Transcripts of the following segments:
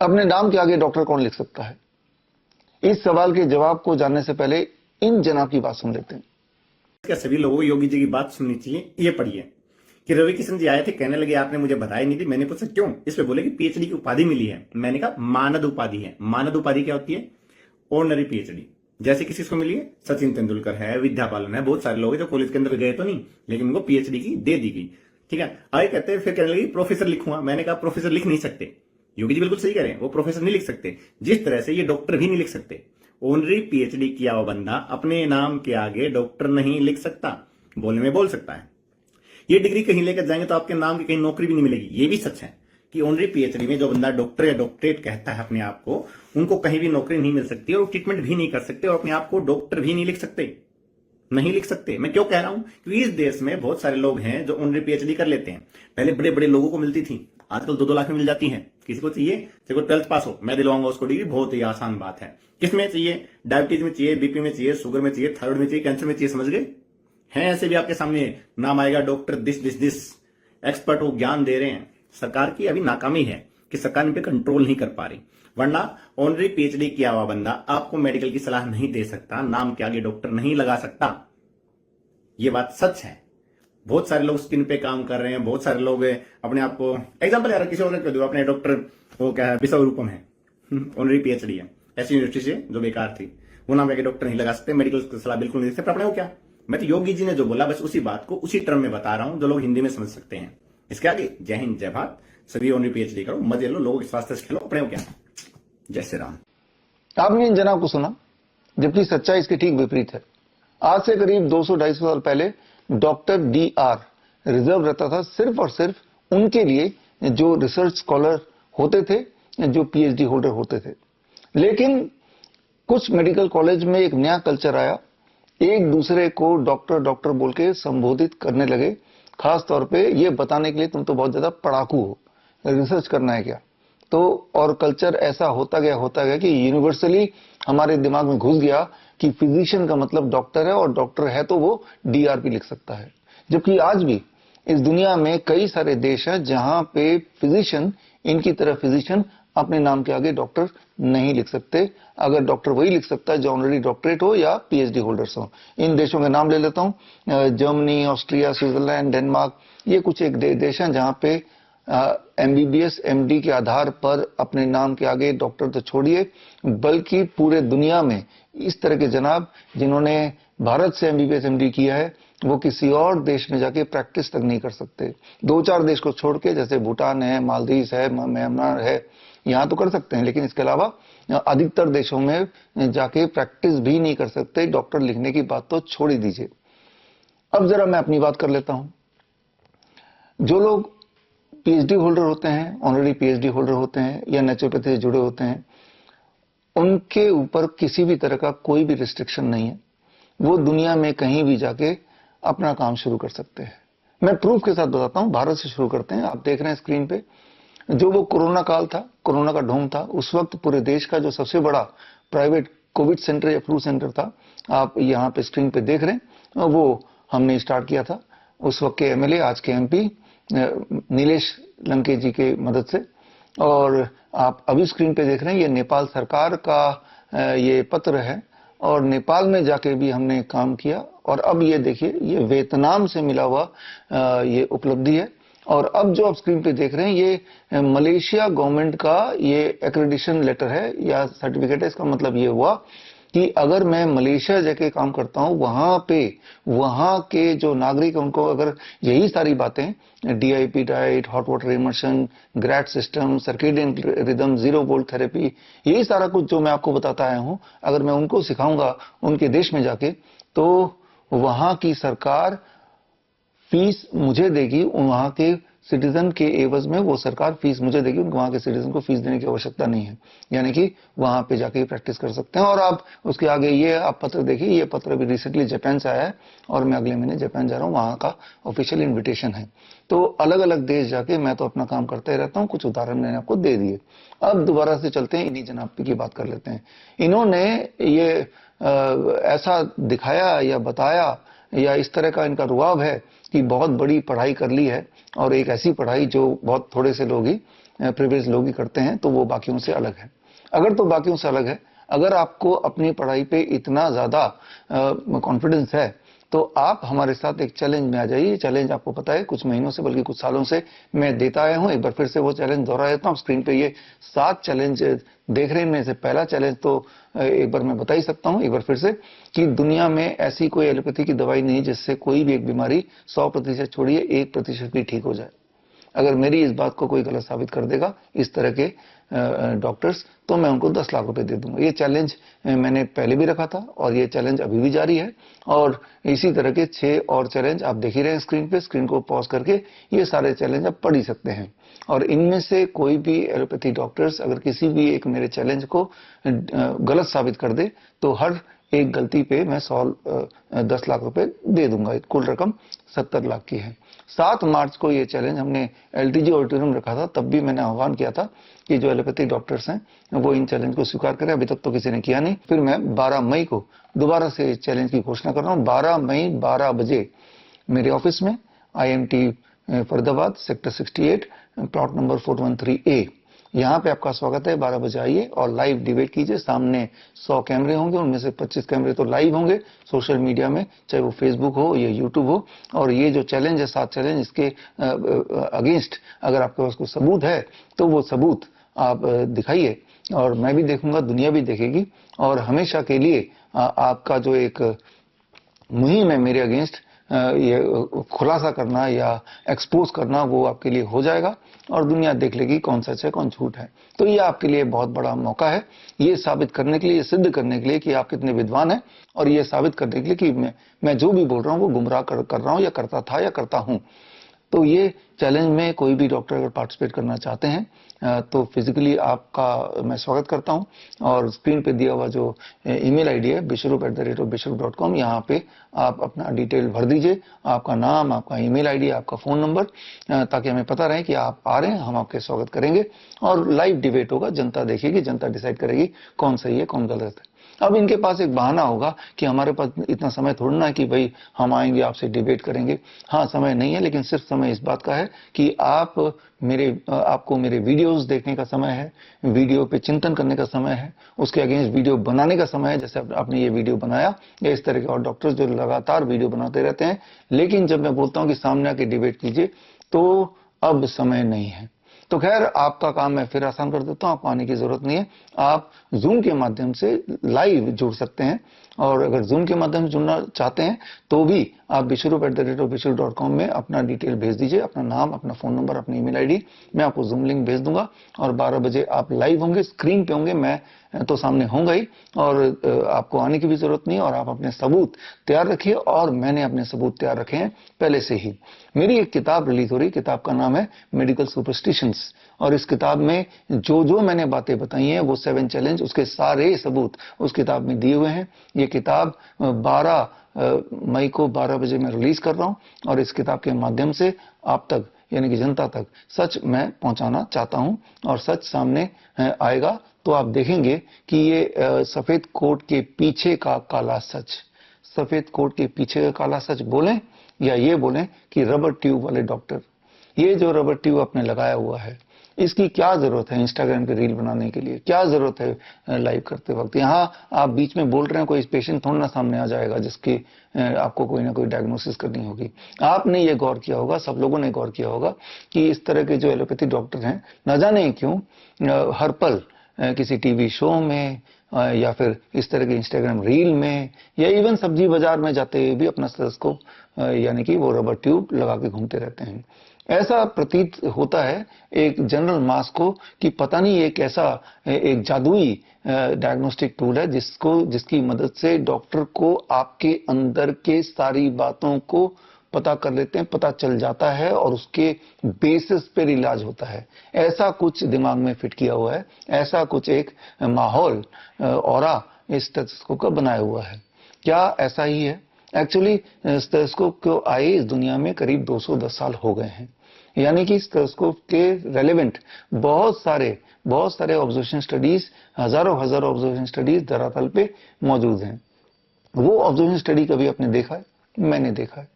अपने नाम के आगे डॉक्टर कौन लिख सकता है? इस सवाल के जवाब को जानने से पहले इन जनाब की बात सुन लेते हैं। क्या सभी लोगों को योगी जी की बात सुननी चाहिए। ये पढ़िए कि रवि किशन जी आए थे, कहने लगे आपने मुझे बताई नहीं थी। मैंने पूछा क्यों? इस पे बोले कि पीएचडी की उपाधि मिली है। मैंने कहा मानद उपाधि है। मानद उपाधि क्या होती है? Ordinary PhD. जैसे किसी को मिली है, सचिन तेंदुलकर है, विद्या बालन है, बहुत सारे लोग हैं जो कॉलेज के अंदर गए तो नहीं, लेकिन उनको पीएचडी की दे दी गई। ठीक है, आगे कहते हैं, फिर कहने लगे प्रोफेसर लिखूंगा। मैंने कहा प्रोफेसर लिख नहीं सकते। योगी जी बिल्कुल सही कह रहे हैं, वो प्रोफेसर नहीं लिख सकते, जिस तरह से ये डॉक्टर भी नहीं लिख सकते। ऑनरी पीएचडी किया हुआ बंदा अपने नाम के आगे डॉक्टर नहीं लिख सकता। बोलने में बोल सकता है। ये डिग्री कहीं लेकर जाएंगे तो आपके नाम की कहीं नौकरी भी नहीं मिलेगी। ये भी सच है कि ऑनरी पीएचडी में जो बंदा डॉक्टर या डॉक्टरेट कहता है अपने आप को, उनको कहीं भी नौकरी नहीं मिल सकती और ट्रीटमेंट भी नहीं कर सकते और अपने आप को डॉक्टर भी नहीं लिख सकते। नहीं लिख सकते। मैं क्यों कह रहा हूं? क्योंकि इस देश में बहुत सारे लोग हैं जो ऑनरी पीएचडी कर लेते हैं। पहले बड़े बड़े लोगों को मिलती थी, आजकल 2-2 लाख में मिल जाती है। किसी को चाहिए, देखो 12th पास हो, मैं दिलवाऊंगा उसको डिग्री। बहुत ही आसान बात है। किसमें चाहिए? डायबिटीज में चाहिए, बीपी में चाहिए, शुगर में चाहिए, थायराइड में चाहिए, कैंसर में चाहिए। समझ गए? हैं ऐसे भी आपके सामने, नाम आएगा डॉक्टर दिस एक्सपर्ट, वो ज्ञान दे रहे हैं। सरकार की अभी नाकामी है कि सरकार इन पे कंट्रोल नहीं कर पा रही। वरना ऑनरी पीएचडी किया हुआ बंदा आपको मेडिकल की सलाह नहीं दे सकता, नाम के आगे डॉक्टर नहीं लगा सकता। ये बात सच है। बहुत सारे लोग स्किन पे काम कर रहे हैं, बहुत सारे लोग अपने आप को, एग्जाम्पल यार किसी और दो, अपने डॉक्टर वो क्या है, विश्व रूपम है, ऑनरी पीएचडी है, ऐसी यूनिवर्सिटी से जो बेकार थी, वो नाम के डॉक्टर नहीं लगा सकते, मेडिकल की सलाह बिल्कुल नहीं दे सकते। अपने को क्या, मैं तो योगी जी ने जो बोला बस उसी बात को उसी टर्म में बता रहा हूं जो लोग हिंदी में समझ सकते हैं। इसके आगे जय हिंद जय भारत, सभी ऑनरी पीएचडी करो, मजे लो, लोगों के स्वास्थ्य से खेलो। अपने को क्या, जय श्री राम। आपने इन जनाब को सुना, जबकि सच्चाई इसके ठीक विपरीत है। आज से करीब 200-250 साल पहले डॉक्टर DR रिजर्व रहता था सिर्फ और सिर्फ उनके लिए जो रिसर्च स्कॉलर होते थे, जो PhD होल्डर होते थे। लेकिन कुछ मेडिकल कॉलेज में एक नया कल्चर आया, एक दूसरे को डॉक्टर डॉक्टर बोल के संबोधित करने लगे, खास तौर पे ये बताने के लिए तुम तो बहुत ज्यादा पढ़ाकू हो, रिसर्च करना है क्या। तो और कल्चर ऐसा होता गया कि यूनिवर्सली हमारे दिमाग में घुस गया कि फिजिशियन का मतलब डॉक्टर है, और डॉक्टर है तो वो DRP लिख सकता है। जबकि आज भी इस दुनिया में कई सारे देश हैं जहां पे फिजिशियन, इनकी तरह फिजिशियन अपने नाम के आगे डॉक्टर नहीं लिख सकते। अगर डॉक्टर वही लिख सकता है जो ऑलरेडी डॉक्टरेट हो या PhD होल्डर्स हो। इन देशों के नाम ले लेता हूं, जर्मनी, ऑस्ट्रिया, स्विट्जरलैंड, डेनमार्क, ये कुछ एक देश हैं जहां पे MBBS MD के आधार पर अपने नाम के आगे डॉक्टर तो छोड़िए, बल्कि पूरे दुनिया में इस तरह के जनाब जिन्होंने भारत से MBBS MD किया है, वो किसी और देश में जाके प्रैक्टिस तक नहीं कर सकते। 2-4 देश को छोड़ के, जैसे भूटान है, मालदीव है, म्यांमार है, यहां तो कर सकते हैं, लेकिन इसके अलावा अधिकतर देशों में जाके प्रैक्टिस भी नहीं कर सकते। डॉक्टर लिखने की बात तो छोड़ ही दीजिए। अब जरा मैं अपनी बात कर लेता हूं। जो लोग PhD होल्डर होते हैं, ऑलरेडी PhD होल्डर होते हैं या नेचुरोपैथी से जुड़े होते हैं, उनके ऊपर किसी भी तरह का कोई भी रिस्ट्रिक्शन नहीं है। वो दुनिया में कहीं भी जाके अपना काम शुरू कर सकते हैं। मैं प्रूफ के साथ बताता हूं। भारत से शुरू करते हैं। आप देख रहे हैं स्क्रीन पे, जो वो कोरोना काल था, कोरोना का ढोंग था, उस वक्त पूरे देश का जो सबसे बड़ा प्राइवेट कोविड सेंटर या फ्लू सेंटर था, आप यहाँ पे स्क्रीन पे देख रहे हैं, वो हमने स्टार्ट किया था। उस वक्त के MLA, आज के MP नीलेश लंकेश जी के मदद से। और आप अभी स्क्रीन पे देख रहे हैं, ये नेपाल सरकार का ये पत्र है, और नेपाल में जाके भी हमने काम किया। और अब ये देखिए, ये वियतनाम से मिला हुआ ये उपलब्धि है। और अब जो आप स्क्रीन पे देख रहे हैं, ये मलेशिया गवर्नमेंट का ये एक्रेडिशन लेटर है या सर्टिफिकेट है। इसका मतलब ये हुआ कि अगर मैं मलेशिया जाके काम करता हूं, वहां पे वहां के जो नागरिक हैं उनको अगर यही सारी बातें, DIP diet, hot water immersion, ग्रैट system, circadian rhythm, 0 volt therapy, यही सारा कुछ जो मैं आपको बताता आया हूं, अगर मैं उनको सिखाऊंगा उनके देश में जाके, तो वहां की सरकार फीस मुझे देगी। वहां के सिटीजन के एवज में वो सरकार फीस मुझे देगी। उनको वहां के सिटीजन को फीस देने की आवश्यकता नहीं है, यानी कि वहां पे जाके प्रैक्टिस कर सकते हैं। और आप उसके आगे ये आप पत्र देखिए, ये पत्र भी रिसेंटली जापान से आया है, और मैं अगले महीने जापान जा रहा हूँ, वहां का ऑफिशियल इन्विटेशन है। तो अलग अलग देश जाके मैं तो अपना काम करता ही रहता हूँ। कुछ उदाहरण मैंने आपको दे दिए। अब दोबारा से चलते हैं, इन्हीं जनाब की बात कर लेते हैं। इन्होंने ये ऐसा दिखाया या बताया, या इस तरह का इनका रुआब है कि बहुत बड़ी पढ़ाई कर ली है और एक ऐसी पढ़ाई जो बहुत थोड़े से लोग ही प्रिविलेज लोग ही करते हैं, तो वो बाकियों से अलग है। अगर तो बाकियों से अलग है, अगर आपको अपनी पढ़ाई पे इतना ज्यादा कॉन्फिडेंस है, तो आप हमारे साथ एक चैलेंज में आ जाइए। चैलेंज आपको पता है कुछ महीनों से बल्कि कुछ सालों से मैं देता आया हूं। एक बार फिर से वो चैलेंज दोहरा देता हूं। स्क्रीन पे ये 7 चैलेंज देख रहे हैं। इनमें से पहला चैलेंज तो एक बार मैं बता ही सकता हूं एक बार फिर से, कि दुनिया में ऐसी कोई एलोपैथी की दवाई नहीं जिससे कोई भी एक बीमारी 100% छोड़िए 1% भी ठीक हो जाए। अगर मेरी इस बात को कोई गलत साबित कर देगा इस तरह के डॉक्टर्स, तो मैं उनको 10 लाख रुपए दे दूंगा। ये चैलेंज मैंने पहले भी रखा था और ये चैलेंज अभी भी जारी है। और इसी तरह के 6 और चैलेंज आप देख ही रहे हैं स्क्रीन पे। स्क्रीन को पॉज करके ये सारे चैलेंज आप पढ़ ही सकते हैं। और इनमें से कोई भी एलोपैथी डॉक्टर्स अगर किसी भी एक मेरे चैलेंज को गलत साबित कर दे, तो हर एक गलती पे मैं 10 लाख रुपए दे दूंगा। कुल रकम 70 लाख की है। 7 मार्च को ये चैलेंज हमने एलटीजी ऑडिटोरियम रखा था, तब भी मैंने आह्वान किया था कि जो एलोपैथिक डॉक्टर्स हैं वो इन चैलेंज को स्वीकार करें। अभी तक तो किसी ने किया नहीं। फिर मैं 12 मई को दोबारा से चैलेंज की घोषणा कर रहा हूं। 12 मई 12 बजे मेरे ऑफिस में, IMT Faridabad, sector 68, plot number 413A, यहाँ पे आपका स्वागत है। 12 बजे आइए और लाइव डिबेट कीजिए। सामने 100 कैमरे होंगे, उनमें से 25 कैमरे तो लाइव होंगे सोशल मीडिया में, चाहे वो फेसबुक हो या यूट्यूब हो। और ये जो चैलेंज है 7 चैलेंज, इसके अगेंस्ट अगर आपके पास कोई सबूत है तो वो सबूत आप दिखाइए और मैं भी देखूंगा, दुनिया भी देखेगी। और हमेशा के लिए आपका जो एक मुहिम है मेरे अगेंस्ट, ये खुलासा करना या एक्सपोज करना, वो आपके लिए हो जाएगा और दुनिया देख लेगी कौन सच है कौन झूठ है। तो ये आपके लिए बहुत बड़ा मौका है, ये साबित करने के लिए, ये सिद्ध करने के लिए कि आप कितने विद्वान हैं, और ये साबित करने के लिए कि मैं जो भी बोल रहा हूं वो गुमराह कर रहा हूं या करता था या करता हूं। तो ये चैलेंज में कोई भी डॉक्टर अगर पार्टिसिपेट करना चाहते हैं तो फिजिकली आपका मैं स्वागत करता हूं। और स्क्रीन पे दिया हुआ जो ईमेल आईडी है bishrup@bishrup.com, यहाँ पे आप अपना डिटेल भर दीजिए, आपका नाम, आपका ईमेल आईडी, आपका फोन नंबर, ताकि हमें पता रहे कि आप आ रहे हैं। हम आपके स्वागत करेंगे और लाइव डिबेट होगा। जनता देखेगी, जनता डिसाइड करेगी कौन सही है कौन गलत है। अब इनके पास एक बहाना होगा कि हमारे पास इतना समय थोड़ा ना कि भाई हम आएंगे आपसे डिबेट करेंगे। हाँ, समय नहीं है, लेकिन सिर्फ समय इस बात का है कि आपको मेरे वीडियोस देखने का समय है, वीडियो पे चिंतन करने का समय है, उसके अगेंस्ट वीडियो बनाने का समय है। जैसे आपने ये वीडियो बनाया, या इस तरह के और डॉक्टर्स जो लगातार वीडियो बनाते रहते हैं। लेकिन जब मैं बोलता हूं कि सामने आके डिबेट कीजिए, तो अब समय नहीं है। तो खैर, आपका काम मैं फिर आसान कर देता हूं, आपको आने की जरूरत नहीं है। आप जूम के माध्यम से लाइव जुड़ सकते हैं, और अगर जूम के माध्यम से जुड़ना चाहते हैं तो भी आप bishrup@bishrup.com में अपना डिटेल भेज दीजिए, अपना नाम, अपना फोन नंबर, अपनी ईमेल आईडी। मैं आपको जूम लिंक भेज दूंगा और 12 बजे आप लाइव होंगे, स्क्रीन पे होंगे, मैं तो सामने होऊंगा ही, और आपको आने की भी जरूरत नहीं है। और आप अपने सबूत तैयार रखिए, और मैंने अपने सबूत तैयार रखे हैं पहले से ही। मेरी एक किताब रिलीज हो रही, किताब का नाम है मेडिकल सुपरस्टिशंस, और इस किताब में जो मैंने बातें बताई हैं, वो 7 चैलेंज, उसके सारे सबूत उस किताब में दिए हुए हैं। ये किताब 12 मई को 12 बजे मैं रिलीज कर रहा हूं, और इस किताब के माध्यम से आप तक, यानी कि जनता तक, सच मैं पहुंचाना चाहता हूं। और सच सामने आएगा तो आप देखेंगे कि ये सफेद कोट के पीछे का काला सच, सफेद कोट के पीछे का काला सच बोलें, या ये बोलें कि रबर ट्यूब वाले डॉक्टर, ये जो रबर ट्यूब आपने लगाया हुआ है, इसकी क्या जरूरत है इंस्टाग्राम पे रील बनाने के लिए? क्या जरूरत है लाइव करते वक्त? यहाँ आप बीच में बोल रहे हैं, कोई पेशेंट थोड़ा ना सामने आ जाएगा जिसकी आपको कोई ना कोई डायग्नोसिस करनी होगी। आपने ये गौर किया होगा, सब लोगों ने गौर किया होगा कि इस तरह के जो एलोपैथी डॉक्टर हैं, न जाने क्यों हर पल किसी टीवी शो में या फिर इस तरह के इंस्टाग्राम रील में, या इवन सब्जी बाजार में जाते हुए भी अपना स्टेथोस्कोप यानी कि वो रबर ट्यूब लगा के घूमते रहते हैं। ऐसा प्रतीत होता है एक जनरल मास को कि पता नहीं एक ऐसा एक जादुई डायग्नोस्टिक टूल है जिसकी मदद से डॉक्टर को आपके अंदर के सारी बातों को पता कर लेते हैं, पता चल जाता है, और उसके बेसिस पर इलाज होता है। ऐसा कुछ दिमाग में फिट किया हुआ है, ऐसा कुछ एक माहौल ऑरा इस स्टेथोस्कोप का बनाया हुआ है। क्या ऐसा ही है? एक्चुअली स्टेथोस्कोप को आए इस दुनिया में करीब 210 साल हो गए हैं, यानी कि स्टेथोस्कोप के रेलेवेंट बहुत सारे ऑब्जर्वेशन स्टडीज, हजारों ऑब्जर्वेशन स्टडीज धरातल पे मौजूद हैं। वो ऑब्जर्वेशन स्टडी कभी आपने देखा है? मैंने देखा है।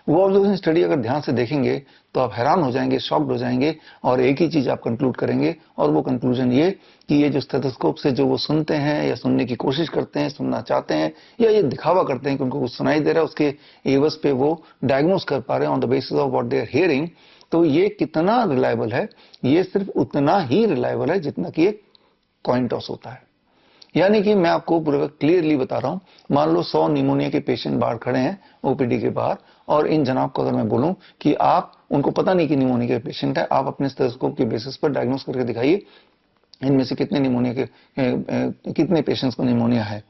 वो ऑब्जर्वेशन स्टडी अगर ध्यान से देखेंगे तो आप हैरान हो जाएंगे, शॉक्ड हो जाएंगे, और एक ही चीज आप कंक्लूड करेंगे, और वो कंक्लूजन ये कि ये जो स्टेथोस्कोप से जो वो सुनते हैं या सुनने की कोशिश करते हैं, सुनना चाहते हैं, या ये दिखावा करते हैं कि उनको कुछ सुनाई दे रहा है, उसके एवज पे वो डायग्नोस कर पा रहे हैं on the basis of what they are hearing, तो ये कितना रिलायबल है? ये सिर्फ उतना ही रिलायबल है जितना कि एक कॉइन टॉस होता है। यानी कि मैं आपको पूरा क्लियरली बता रहा हूं, मान लो 100 निमोनिया के पेशेंट बाहर खड़े हैं ओपीडी के बाहर, और इन जनाब को अगर मैं बोलूं कि आप, उनको पता नहीं कि निमोनिया के पेशेंट है, आप अपने स्टेथोस्कोप के बेसिस पर डायग्नोस करके दिखाइए इनमें से कितने निमोनिया के कितने पेशेंट्स को निमोनिया है।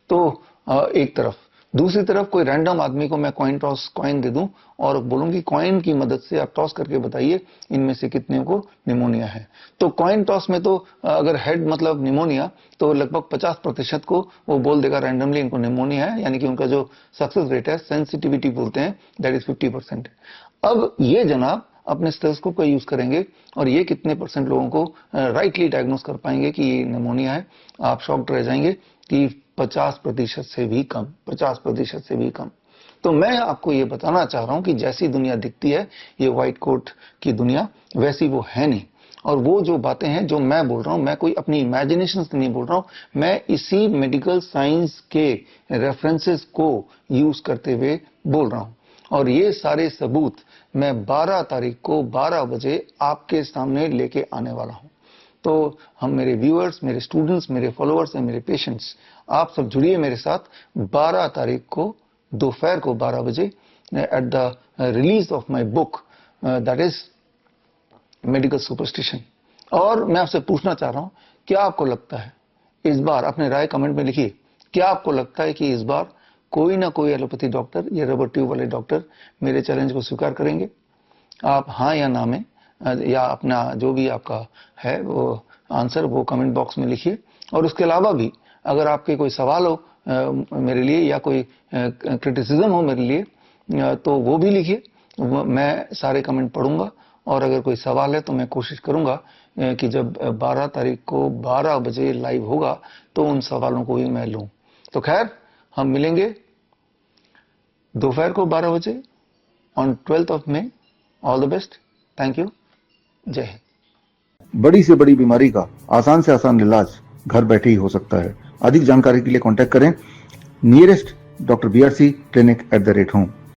तो एक तरफ, दूसरी तरफ कोई रैंडम आदमी को मैं कॉइन दे दूं और बोलूं कि कॉइन की मदद से आप टॉस करके बताइए इनमें से कितने को निमोनिया है। तो कॉइन टॉस में तो अगर हेड मतलब निमोनिया, तो लगभग 50% को वो बोल देगा रैंडमली इनको निमोनिया है, यानी कि उनका जो सक्सेस रेट है, सेंसिटिविटी बोलते हैं, दैट इज 50%। अब ये जनाब अपने स्टेथोस्कोप का यूज करेंगे और ये कितने परसेंट लोगों को राइटली डायग्नोस कर पाएंगे कि ये निमोनिया है? आप शॉक्ड रह जाएंगे कि 50% से भी कम, 50% से भी कम। तो मैं आपको ये बताना चाह रहा हूं कि जैसी दुनिया दिखती है ये व्हाइट कोट की दुनिया, वैसी वो है नहीं। और वो जो बातें हैं जो मैं बोल रहा हूं, मैं कोई अपनी इमेजिनेशन से नहीं बोल रहा हूं, मैं इसी मेडिकल साइंस के रेफरेंसेस को यूज करते हुए बोल रहा हूं। और ये सारे सबूत मैं 12 तारीख को 12 बजे आपके सामने लेके आने वाला हूं। तो हम, मेरे व्यूअर्स, मेरे स्टूडेंट्स, मेरे फॉलोअर्स और मेरे पेशेंट्स, आप सब जुड़िए मेरे साथ 12 तारीख को दोपहर को 12 बजे at the release of my book, that is medical superstition. और मैं आपसे पूछना चाह रहा हूं, क्या आपको लगता है इस बार, अपने राय कमेंट में लिखिए, क्या आपको लगता है कि इस बार कोई ना कोई एलोपैथी डॉक्टर या रबर ट्यूब वाले डॉक्टर मेरे चैलेंज को स्वीकार करेंगे? आप हाँ या ना में, या अपना जो भी आपका है वो आंसर वो कमेंट बॉक्स में लिखिए। और उसके अलावा भी अगर आपके कोई सवाल हो मेरे लिए, या कोई क्रिटिसिज्म हो मेरे लिए, तो वो भी लिखिए, मैं सारे कमेंट पढ़ूंगा। और अगर कोई सवाल है तो मैं कोशिश करूंगा कि जब 12 तारीख को 12 बजे लाइव होगा तो उन सवालों को भी मैं लूं। तो खैर, हम मिलेंगे दोपहर को 12 बजे on 12th of May। All the best, thank you, जय हिंद। बड़ी से बड़ी बीमारी का आसान से आसान इलाज घर बैठे ही हो सकता है। अधिक जानकारी के लिए कांटेक्ट करें nearest Dr. BRC Clinic @ home।